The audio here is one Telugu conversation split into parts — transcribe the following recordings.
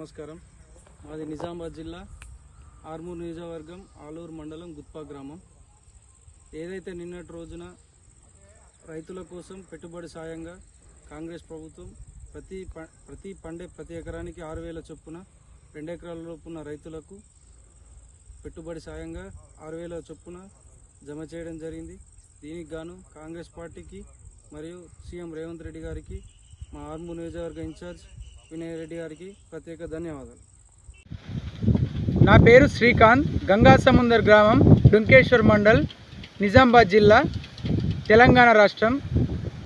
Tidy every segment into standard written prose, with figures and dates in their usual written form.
నమస్కారం. మాది నిజామాబాద్ జిల్లా ఆర్మూర్ నియోజకవర్గం ఆలూరు మండలం గుత్పా గ్రామం. ఏదైతే నిన్నటి రోజున రైతుల కోసం పెట్టుబడి సాయంగా కాంగ్రెస్ ప్రభుత్వం ప్రతి ఎకరానికి 6,000 చొప్పున 2 ఎకరాల లోపున్న రైతులకు పెట్టుబడి సాయంగా 6,000 చొప్పున జమ చేయడం జరిగింది. దీనికి గాను కాంగ్రెస్ పార్టీకి మరియు సీఎం రేవంత్ రెడ్డి గారికి, మా ఆర్మూర్ నియోజకవర్గ ఇన్ఛార్జ్ వినయ్ రెడ్డి గారికి ప్రత్యేక ధన్యవాదాలు. నా పేరు శ్రీకాంత్, గంగా సముందర్ గ్రామం, డుంకేశ్వర్ మండల్, నిజామాబాద్ జిల్లా, తెలంగాణ రాష్ట్రం.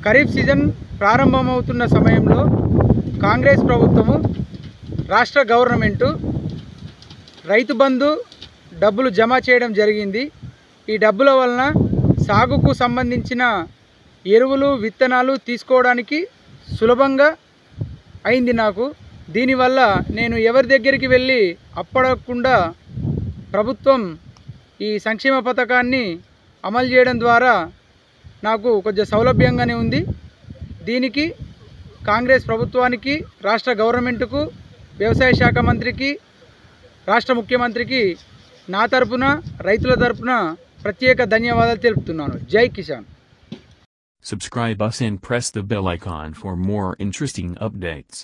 ఖరీఫ్ సీజన్ ప్రారంభమవుతున్న సమయంలో కాంగ్రెస్ ప్రభుత్వము, రాష్ట్ర గవర్నమెంటు రైతు బంధు డబ్బులు జమ చేయడం జరిగింది. ఈ డబ్బుల వలన సాగుకు సంబంధించిన ఎరువులు, విత్తనాలు తీసుకోవడానికి సులభంగా అయింది నాకు. దీనివల్ల నేను ఎవరి దగ్గరికి వెళ్ళి అప్పడకుండా ప్రభుత్వం ఈ సంక్షేమ పథకాన్ని అమలు చేయడం ద్వారా నాకు కొంచెం సౌలభ్యంగానే ఉంది. దీనికి కాంగ్రెస్ ప్రభుత్వానికి, రాష్ట్ర గవర్నమెంట్కు, వ్యవసాయ శాఖ మంత్రికి, రాష్ట్ర ముఖ్యమంత్రికి నా తరపున, రైతుల తరపున ప్రత్యేక ధన్యవాదాలు తెలుపుతున్నాను. జై Kisan. Subscribe us and press the bell icon for more interesting updates.